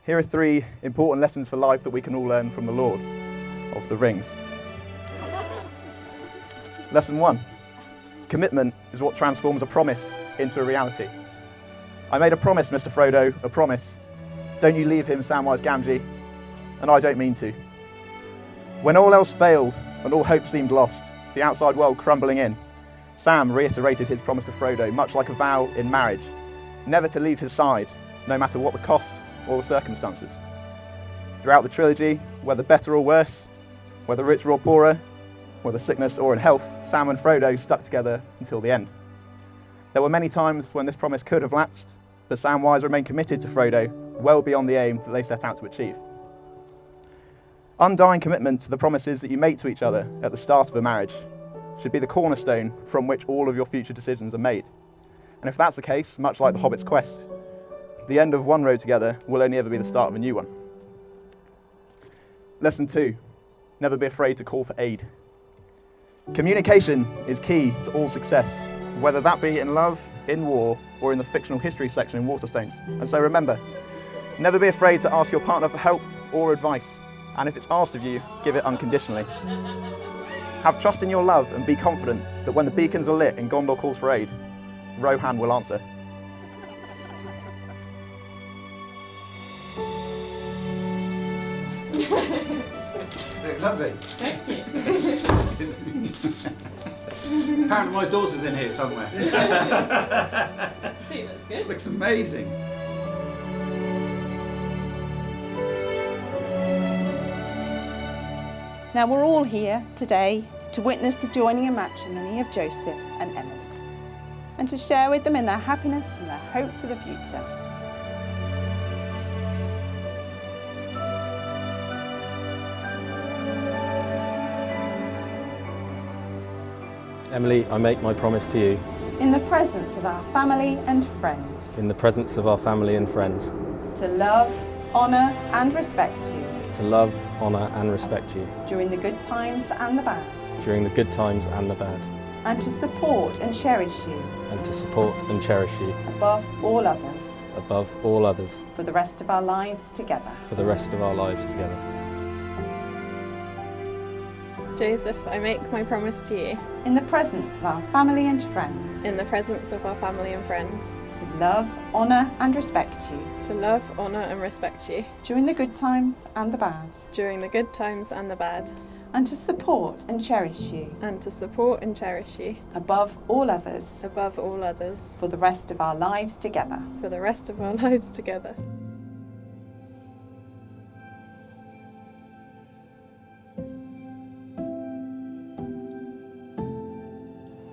Here are 3 important lessons for life that we can all learn from the Lord of the Rings. Lesson 1. Commitment is what transforms a promise into a reality. I made a promise, Mr. Frodo, a promise. Don't you leave him, Samwise Gamgee, and I don't mean to. When all else failed and all hope seemed lost, the outside world crumbling in, Sam reiterated his promise to Frodo, much like a vow in marriage, never to leave his side, no matter what the cost or the circumstances. Throughout the trilogy, whether better or worse, whether richer or poorer, whether sickness or in health, Sam and Frodo stuck together until the end. There were many times when this promise could have lapsed, but Samwise remained committed to Frodo, well beyond the aim that they set out to achieve. Undying commitment to the promises that you make to each other at the start of a marriage should be the cornerstone from which all of your future decisions are made. And if that's the case, much like the Hobbit's quest, the end of one road together will only ever be the start of a new one. Lesson 2. Never be afraid to call for aid. Communication is key to all success, whether that be in love, in war, or in the fictional history section in Waterstones. And so remember, never be afraid to ask your partner for help or advice, and if it's asked of you, give it unconditionally. Have trust in your love and be confident that when the beacons are lit and Gondor calls for aid, Rohan will answer. Lovely. Thank you. Apparently my daughter's in here somewhere. See, that's good. Looks amazing. Now we're all here today to witness the joining in matrimony of Joseph and Emily, and to share with them in their happiness and their hopes for the future. Emily, I make my promise to you. In the presence of our family and friends. In the presence of our family and friends. To love, honour and respect you. To love, honour and respect you. During the good times and the bad. During the good times and the bad. And to support and cherish you. And to support and cherish you. Above all others. Above all others. For the rest of our lives together. For the rest of our lives together. Joseph, I make my promise to you. In the presence of our family and friends. In the presence of our family and friends. To love, honour and respect you. To love, honour and respect you. During the good times and the bad. During the good times and the bad. And to support and cherish you. And to support and cherish you. Above all others. Above all others. For the rest of our lives together. For the rest of our lives together.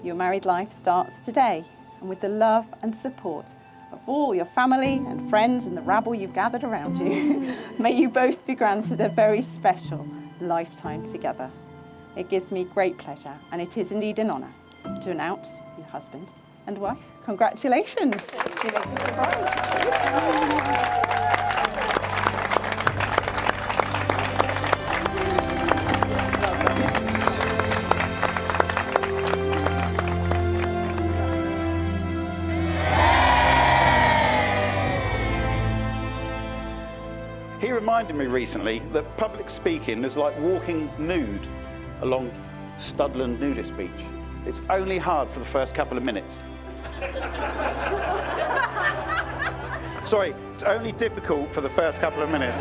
Your married life starts today, and with the love and support of all your family and friends and the rabble you've gathered around you, may you both be granted a very special lifetime together. It gives me great pleasure, and it is indeed an honour, to announce your husband and wife. Congratulations! You make me surprised. He reminded me recently that public speaking is like walking nude along Studland Nudist Beach. It's only hard for the first couple of minutes. Sorry, it's only difficult for the first couple of minutes.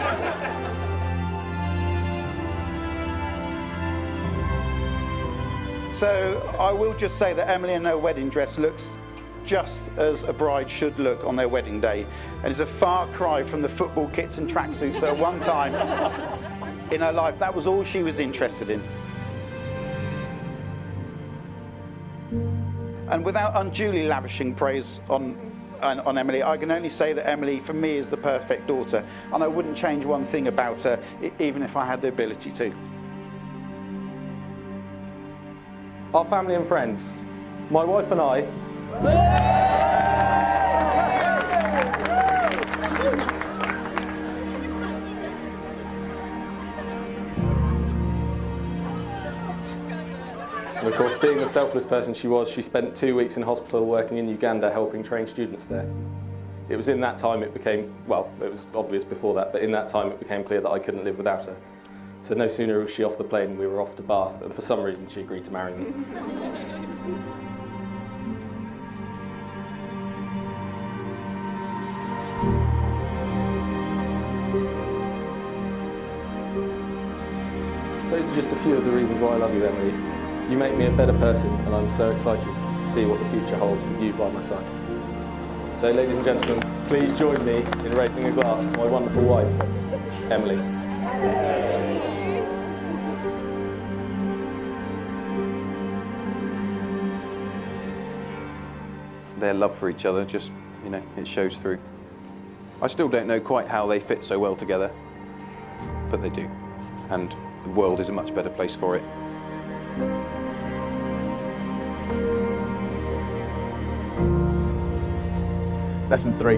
So I will just say that Emily in her wedding dress looks just as a bride should look on their wedding day, and is a far cry from the football kits and tracksuits that at one time in her life, that was all she was interested in. And without unduly lavishing praise on Emily, I can only say that Emily, for me, is the perfect daughter, and I wouldn't change one thing about her, even if I had the ability to. Our family and friends, my wife and I, and of course, being the selfless person she was, she spent 2 weeks in hospital working in Uganda helping train students there. It was in that time it became, well, it was obvious before that, but in that time it became clear that I couldn't live without her. So no sooner was she off the plane, we were off to Bath, and for some reason she agreed to marry me. Those are just a few of the reasons why I love you, Emily. You make me a better person, and I'm so excited to see what the future holds with you by my side. So, ladies and gentlemen, please join me in raising a glass to my wonderful wife, Emily. Their love for each other just, it shows through. I still don't know quite how they fit so well together, but they do. And the world is a much better place for it. Lesson 3.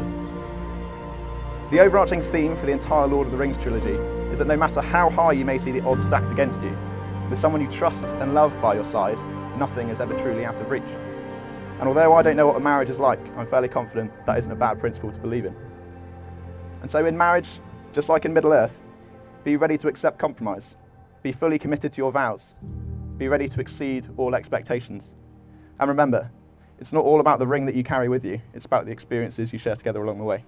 The overarching theme for the entire Lord of the Rings trilogy is that no matter how high you may see the odds stacked against you, with someone you trust and love by your side, nothing is ever truly out of reach. And although I don't know what a marriage is like, I'm fairly confident that isn't a bad principle to believe in. And so in marriage, just like in Middle-earth, be ready to accept compromise. Be fully committed to your vows. Be ready to exceed all expectations. And remember, it's not all about the ring that you carry with you, it's about the experiences you share together along the way.